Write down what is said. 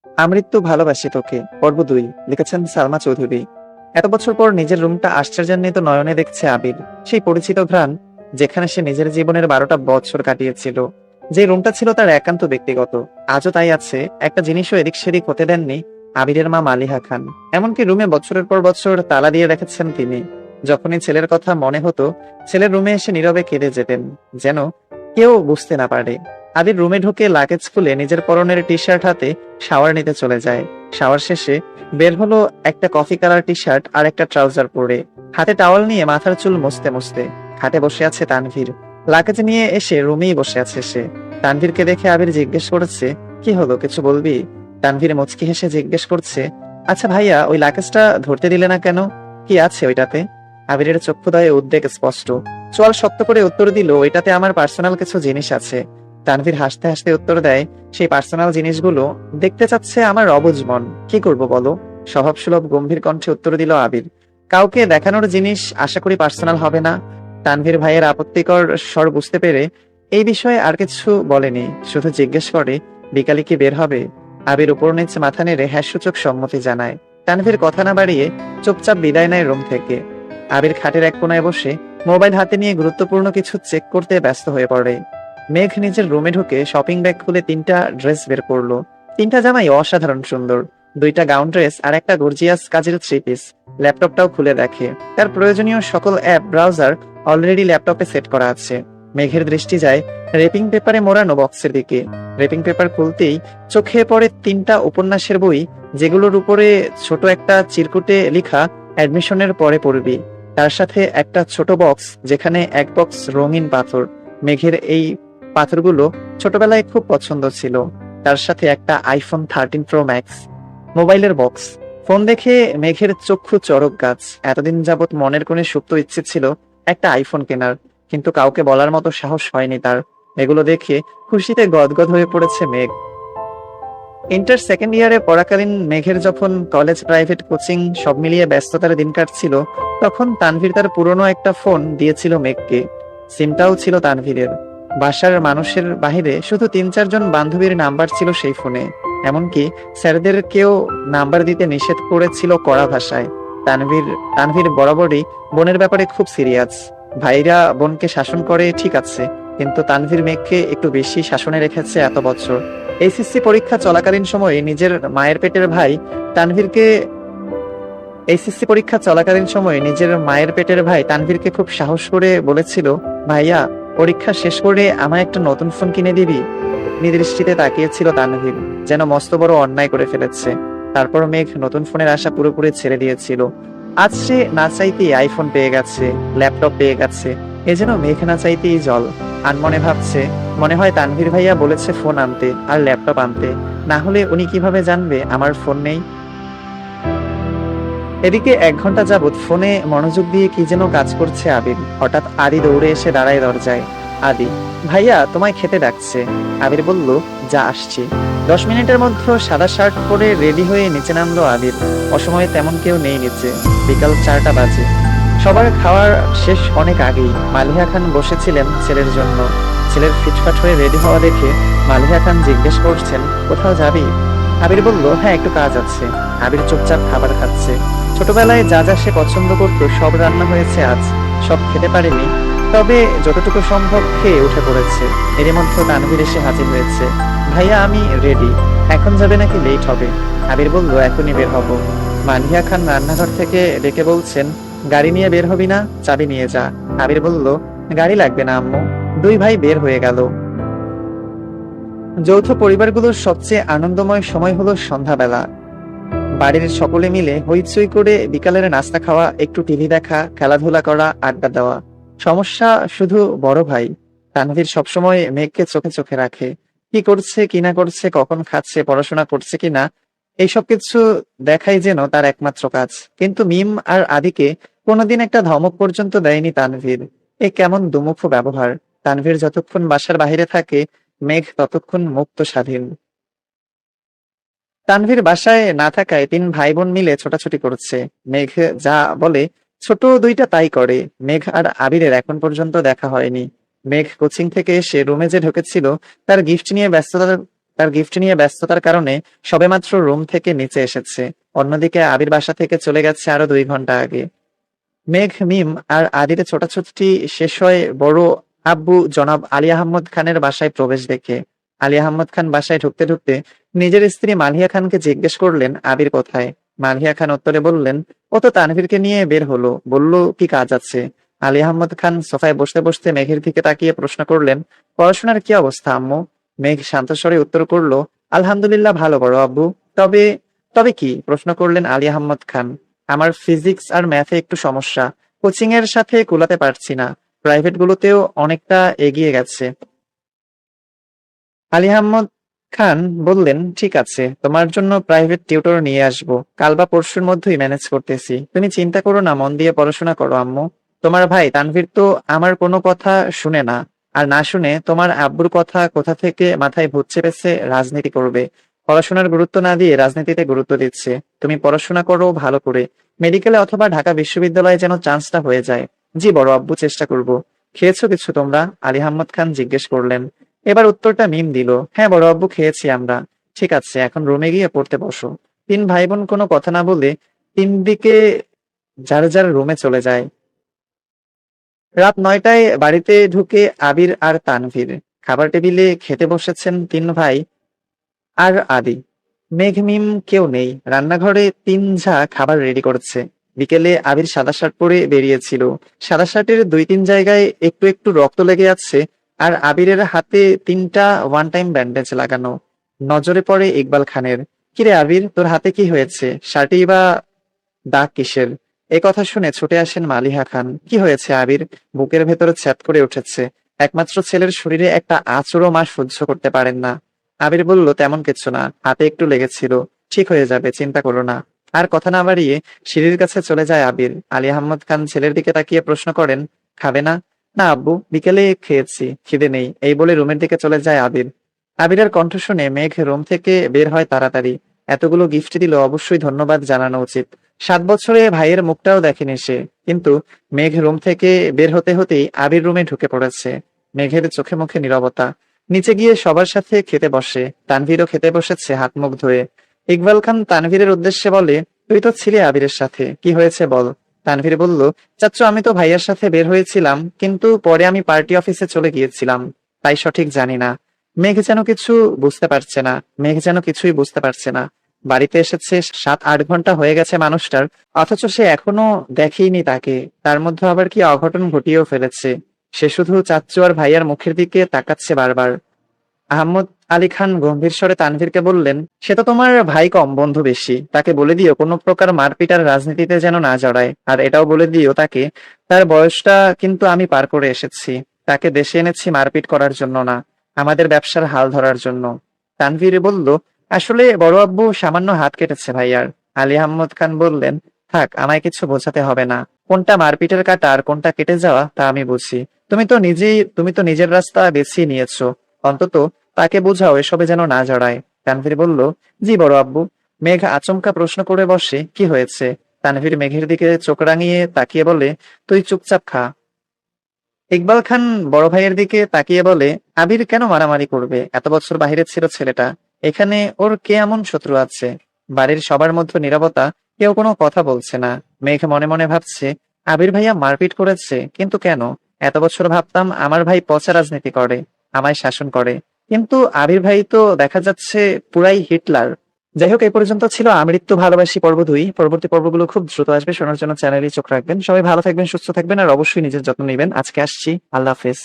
আমৃত্যু ভালোবাসি তোকে, পর্ব 2, লিখেছেন সালমা চৌধুরী। এত বছর পর নিজের রুমটা আশ্চর্যান্বিত নয়নে দেখছে আবির। সেই পরিচিত ঘ্রাণ, যেখানে সে নিজের জীবনের 12টা বছর কাটিয়েছিল। যে রুমটা ছিল তার একান্ত ব্যক্তিগত, আজও তাই আছে। একটা জিনিসও এদিক সেদিক হতে দেননি আবিরের মা মালিহা খান। এমনকি রুমে বছরের পর বছর তালা দিয়ে রেখেছেন তিনি। যখনই ছেলের কথা মনে হতো, ছেলের রুমে এসে নীরবে কেঁদে যেতেন, যেন কেউ বুঝতে না পারে। আবির রুমে ঢুকে লাগেজ খুলে নিজের পরনের টি শার্ট হাতে শাওয়ার নিতে চলে যায়। শাওয়ার শেষে বের হলো একটা কফি কালার টি শার্ট আর একটা ট্রাউজার পরে। হাতে টাওয়াল নিয়ে মাথার চুল মুছতে মুছতে খাটে বসে আছে তানভীর। লাগেজ নিয়ে এসে রুমেই বসে আছে সে। তানভীরকে দেখে আবির জিজ্ঞেস করেছে, কি হলো, কিছু বলবি? তানভীর মুচকি হেসে জিজ্ঞেস করছে, আচ্ছা ভাইয়া, ওই লাগেজটা ধরতে দিলে না কেন? কি আছে ওইটাতে? আবিরের চক্ষুদয়ে উদ্বেগ স্পষ্ট। চোয়াল শক্ত করে উত্তর দিল, ওইটাতে আমার পার্সোনাল কিছু জিনিস আছে। তানভীর হাসতে হাসতে উত্তর দেয়, সেই পার্সোনাল জিনিসগুলো দেখতে চাচ্ছে আমার অবুঝ মন, কি করব বলো? স্বভাবসুলভ গম্ভীর কণ্ঠে উত্তর দিল আবির। কাউকে দেখানোর জিনিস আশা করি পার্সোনাল হবে না। তানভীর ভাইয়ের আপত্তিকর স্বর বুঝতে পেরে এই বিষয়ে আর কিছু বলেনি, শুধু জিজ্ঞেস করে, বিকালে কি বের হবে? আবির উপর নিচে মাথা নেড়ে হ্যাঁ সূচক সম্মতি জানায়। তানভীর কথা না বাড়িয়ে চুপচাপ বিদায় নেয় রুম থেকে। আবির খাটের এক কোনায় বসে মোবাইল হাতে নিয়ে গুরুত্বপূর্ণ কিছু চেক করতে ব্যস্ত হয়ে পড়ে। মেঘ নিজের রুমে ঢুকে শপিং ব্যাগ খুলে 3টা ড্রেস বের করলো। 3টা জামাই অসাধারণ সুন্দর, 2টা গাউন ড্রেস আর একটা গর্জিয়াস কাজের 3 পিস। ল্যাপটপটাও খুলে দেখে তার প্রয়োজনীয় সকল অ্যাপ ব্রাউজার অলরেডি ল্যাপটপে সেট করা আছে। মেঘের দৃষ্টি যায় রেপিং পেপারে মোড়ানো বক্সের দিকে। রেপিং পেপার খুলতেই চোখে পড়ে 3টা উপন্যাসের বই, যেগুলোর উপরে ছোট একটা চিরকুটে লেখা, অ্যাডমিশনের পরে পড়বি। তার সাথে একটা ছোট বক্স, যেখানে এক বক্স রঙিন পাথর। মেঘের এই পাথরগুলো ছোটবেলায় খুব পছন্দ ছিল। তার সাথে একটা আইফোন 13 প্রো ম্যাক্স মোবাইলের বক্স। ফোন দেখে মেঘের চক্ষু চড়ক গাছ। এতদিন যাবৎ মনের কোণে সুপ্ত ইচ্ছে ছিল একটা আইফোন কেনার, কিন্তু কাউকে বলার মতো সাহস হয়নি তার। এগুলো দেখে খুশিতে গদগদ হয়ে পড়েছে মেঘ। ইন্টার সেকেন্ড ইয়ারে পড়াকালীন মেঘের যখন কলেজ, প্রাইভেট, কোচিং সব মিলিয়ে ব্যস্ততার দিন কাটছিল, তখন তানভীর তার পুরনো একটা ফোন দিয়েছিল মেঘকে। সিমটাও ছিল তানভীরের। বাসার মানুষের বাহিরে শুধু 3-4 জন বান্ধবীর নাম্বার ছিল সেই ফোনে। এমনকি স্যারদের কেউ নাম্বার দিতে নিষেধ করেছিল কড়া ভাষায়। তানভীর তানভীর বরাবরই বোনের ব্যাপারে খুব সিরিয়াস। ভাইরা বোনকে শাসন করে ঠিক আছে, কিন্তু তানভীর মেঘকে একটু বেশি শাসনে রেখেছে এত বছর। এইচএসসি পরীক্ষা চলাকালীন সময়ে নিজের মায়ের পেটের ভাই তানভীরকে এইচএসসি পরীক্ষা চলাকালীন সময়ে নিজের মায়ের পেটের ভাই তানভীরকে খুব সাহস করে বলেছিল, ভাইয়া, পরীক্ষা শেষ করে আমায় একটা নতুন ফোন কিনে দিবি? নিদৃষ্টিতে তাকিয়েছিল তানভীর, যেন মস্ত বড় অন্যায় করে ফেলেছে। তারপর মেঘ নতুন ফোনের আশা পুরোপুরি ছেড়ে দিয়েছিল। আজ সে না চাইতেই আইফোন পেয়ে গেছে, ল্যাপটপ পেয়ে গেছে। এ যেন মেঘ না চাইতেই জল। আনমনে ভাবছে, মনে হয় তানভীর ভাইয়া বলেছে ফোন আনতে আর ল্যাপটপ আনতে, না হলে উনি কিভাবে জানবে আমার ফোন নেই। এদিকে 1 ঘন্টা যাবৎ ফোনে মনোযোগ দিয়ে কি যেন কাজ করছে আবির। হঠাৎ আদি দৌড়ে এসে দাঁড়ায় দরজায়। আদি, ভাইয়া তোমায় খেতে ডাকছে। আবির বলল, যা আসছি। 10 মিনিটের মধ্যে সাদা শার্ট পরে রেডি হয়ে নিচে নামলো আবির। অসময়ে তেমন কেউ নেই নিচে। বিকাল 4টা বাজে। সবার খাওয়ার শেষ অনেক আগেই। মালিহা খান বসেছিলেন ছেলের জন্য। ছেলের ফিটফাট হয়ে রেডি হওয়া দেখে মালিহা খান জিজ্ঞেস করছেন, কোথাও যাবি? আবির বলল, হ্যাঁ, একটু কাজ আছে। আবির চুপচাপ খাবার খাচ্ছে। ছোটবেলায় যা যা সে পছন্দ করতো সব রান্না হয়েছে আজ। সব খেতে পারেনি, তবে যতটুকু সম্ভব খেয়ে উঠে পড়েছে। এরই মধ্যে তানভীর এসে হাজির হয়েছে। ভাইয়া, আমি রেডি। এখন যাবে নাকি লেট হবে? আবির বলল, এখনই বের হব। মালিহা খান রান্নাঘর থেকে ডেকে বলছেন, গাড়ি নিয়ে বের হবি না? চাবি নিয়ে যা। আবির বলল, গাড়ি লাগবে না আম্মু। দুই ভাই বের হয়ে গেল। যৌথ পরিবারগুলোর সবচেয়ে আনন্দময় সময় হলো সন্ধ্যাবেলা। বাড়ির সকলে মিলে হইচই করে বিকালের নাস্তা খাওয়া, একটু টিভি দেখা, খেলাধুলা করা, আড্ডা দেওয়া। সমস্যা শুধু বড় ভাই। তানভীর সবসময় মেঘকে চোখে চোখে রাখে। কি করছে কি না করছে, কখন খাচ্ছে, পড়াশোনা করছে কিনা, এইসব কিছু দেখাই যেন তার একমাত্র কাজ। কিন্তু মিম আর আদিকে কোনোদিন একটা ধমক পর্যন্ত দেয়নি তানভীর। এ কেমন দুমুখো ব্যবহার! তানভীর যতক্ষণ বাসার বাইরে থাকে, মেঘ ততক্ষণ মুক্ত স্বাধীন। তানভীর বাসায় না থাকায় 3 ভাই বোন মিলে ছোটাছুটি করছে। মেঘ যা বলে ছোট দুইটা তাই করে। মেঘ আর আবিরের এখন পর্যন্ত দেখা হয়নি। মেঘ কোচিং থেকে এসে রুমে যে ঢুকেছিল, তার গিফট নিয়ে ব্যস্ততার তার গিফট নিয়ে ব্যস্ততার কারণে সবেমাত্র রুম থেকে নিচে এসেছে। অন্যদিকে আবির বাসা থেকে চলে গেছে আরো 2 ঘন্টা আগে। মেঘ, মিম আর আদির ছোটাছুটি শেষ হয় বড় আব্বু জনাব আলী আহমদ খানের বাসায় প্রবেশ দেখে। আলী আহমদ খান বাসায় ঢুকতে ঢুকতে নিজের স্ত্রী মালিহা খানকে জিজ্ঞেস করলেন আবির কোথায়। মালিহা খান উত্তরে বললেন, ও তো তানভীরকে নিয়ে বের হলো, বলল কি কাজ আছে। আলী আহমদ খান সোফায় বসতে বসতে মেঘের দিকে তাকিয়ে প্রশ্ন করলেন, পড়াশোনার কি অবস্থা আম্মু? মেঘ শান্ত স্বরে উত্তর করলো, আলহামদুলিল্লাহ ভালো বড় আব্বু। তবে তবে কি? প্রশ্ন করলেন আলী আহমদ খান। আমার ফিজিক্স আর ম্যাথে একটু সমস্যা, কোচিং এর সাথে কুলাতে পারছি না। প্রাইভেট গুলোতেও অনেকটা এগিয়ে গেছে। আলী আহমদ খান বললেন, ঠিক আছে, তোমার জন্য প্রাইভেট টিউটর নিয়ে আসবো, কাল বা পরশুর মধ্যেই ম্যানেজ করতেছি। তুমি চিন্তা করো না, মন দিয়ে পড়াশোনা করো আম্মু। তোমার ভাই তানভীর তো আমার কোনো কথা শুনে না, আর না শুনে তোমার আব্বুর কথা কোথা থেকে মাথায় ভূত চেপেছে রাজনীতি করবে। পড়াশোনার গুরুত্ব না দিয়ে রাজনীতিতে গুরুত্ব দিচ্ছে। তুমি পড়াশোনা করো ভালো করে, মেডিকেলে অথবা ঢাকা বিশ্ববিদ্যালয়ে যেন চান্সটা হয়ে যায়। জি বড় আব্বু, চেষ্টা করব। খেয়েছো কিছু তোমরা? আলী আহমদ খান জিজ্ঞেস করলেন। এবার উত্তরটা মিম দিল, হ্যাঁ বড় আব্বু, খেয়েছি আমরা। ঠিক আছে, এখন রুমে গিয়ে পড়তে বসো। 3 ভাই বোন কোনো কথা না বলে 3 দিকে যার যার রুমে চলে যায়। রাত 9টায় বাড়িতে ঢুকে আবির আর তানভীর খাবার টেবিলে খেতে বসেছেন 3 ভাই আর আদি। মেঘ, মিম কেউ নেই, রান্নাঘরে 3 ঝা খাবার রেডি করছে। বিকেলে আবির সাদা শার্ট পরে বেরিয়েছিল। সাদা শার্টের 2-3 জায়গায় একটু একটু রক্ত লেগে আছে, আর আবিরের হাতে 3টা ওয়ান টাইম ব্যান্ডেজ লাগানো। নজরে পড়ে ইকবাল খানের। কিরে আবির, তোর হাতে কি হয়েছে? শার্টেই বা দাগ কিসের? এ কথা শুনে ছুটে আসেন মালিহা খান। কি হয়েছে আবির? বুকের ভেতরে ছ্যাদ করে উঠেছে। একমাত্র ছেলের শরীরে একটা আঁচড়ও মা সহ্য করতে পারেন না। আবির বলল, তেমন কিছু না, হাতে একটু লেগেছিল, ঠিক হয়ে যাবে, চিন্তা করো না। আর কথা না বাড়িয়ে সিঁড়ির কাছে চলে যায় আবির। আলী আহমদ খান ছেলের দিকে তাকিয়ে প্রশ্ন করেন, খাবে না? না আব্বু, বিকেলে খেয়েছি, খিদে নেই, এই বলে রুমের দিকে চলে যায় আবির। আবিরের কণ্ঠ শুনে মেঘ রুম থেকে বের হয় তাড়াতাড়ি। এতগুলো গিফট দিল, অবশ্যই ধন্যবাদ জানানো উচিত। 7 বছরে ভাইয়ের মুখটাও দেখেনি সে। কিন্তু মেঘ রুম থেকে বের হতে হতেই আবির রুমে ঢুকে পড়েছে। মেঘের চোখে মুখে নীরবতা। নিচে গিয়ে সবার সাথে খেতে বসে। তানভীরও খেতে বসেছে হাত মুখ ধুয়ে। ইকবাল খান তানভীরের উদ্দেশ্যে বলে, তুই তো ছিলি আবিরের সাথে, কি হয়েছে বল। তানভীর বলল, চাচ্চু আমি তো ভাইয়ার সাথে বের হয়েছিলাম, কিন্তু পরে আমি পার্টি অফিসে চলে গিয়েছিলাম, তাই সঠিক জানি না। মেঘ যেন কিছু বুঝতে পারছে না। মেঘ যেন কিছুই বুঝতে পারছে না। বাড়িতে এসেছে 7-8 ঘন্টা হয়ে গেছে মানুষটার, অথচ সে এখনো দেখেইনি তাকে। তার মধ্যে আবার কি অঘটন ঘটিয়েও ফেলেছে। সে শুধু চাচ্চু আর ভাইয়ার মুখের দিকে তাকাচ্ছে বারবার। আহমদ আলী খান গম্ভীর স্বরে তানভীরকে বললেন, সে তো তোমার ভাই কম, বন্ধু বেশি। তাকে বলে দিও কোনো প্রকার মারপিট আর রাজনীতিতে যেন না জড়ায়। আর এটাও বলে দিও তাকে, তার বয়সটা কিন্তু আমি পার করে এসেছি। তাকে দেশে এনেছি মারপিট করার জন্য না, আমাদের ব্যবসার হাল ধরার জন্য। তানভীর বলল, আসলে বড় আব্বু সামান্য হাত কেটেছে ভাইয়ার। আলী আহমদ খান বললেন, থাক, আমায় কিছু বোঝাতে হবে না। কোনটা মারপিটের কাটা আর কোনটা কেটে যাওয়া তা আমি বুঝি। তুমি তো নিজের রাস্তা বেছে নিয়েছো। অন্তত তাকে বোঝাও এসবে যেন না জড়ায়। তানভীর বলল, জি বড় আব্বু। মেঘ আচমকা প্রশ্ন করে বসে, কি হয়েছে? তানভীর মেঘের দিকে চোখ রাঙিয়ে তাকিয়ে বলে, তুই চুপচাপ খা। ইকবাল খান বড় ভাইয়ের দিকে তাকিয়ে বলে, আবির কেন মারামারি করবে? এত বছর বাইরে ছিল ছেলেটা, এখানে ওর কে এমন শত্রু আছে? বাড়ির সবার মধ্যে নীরবতা, কেউ কোনো কথা বলছে না। মেঘ মনে মনে ভাবছে, আবির ভাইয়া মারপিট করেছে, কিন্তু কেন? এত বছর ভাবতাম আমার ভাই পচা রাজনীতি করে, আমায় শাসন করে, কিন্তু আবির ভাই তো দেখা যাচ্ছে পুরাই হিটলার। যাই হোক, এই পর্যন্ত ছিল আমৃত্যু ভালোবাসি পর্ব 2। পরবর্তী পর্বগুলো খুব দ্রুত আসবে, শোনার জন্য চ্যানেলে চোখ রাখবেন। সবাই ভালো থাকবেন, সুস্থ থাকবেন, আর অবশ্যই নিজের যত্ন নেবেন। আজকে আসছি, আল্লাহ হাফেজ।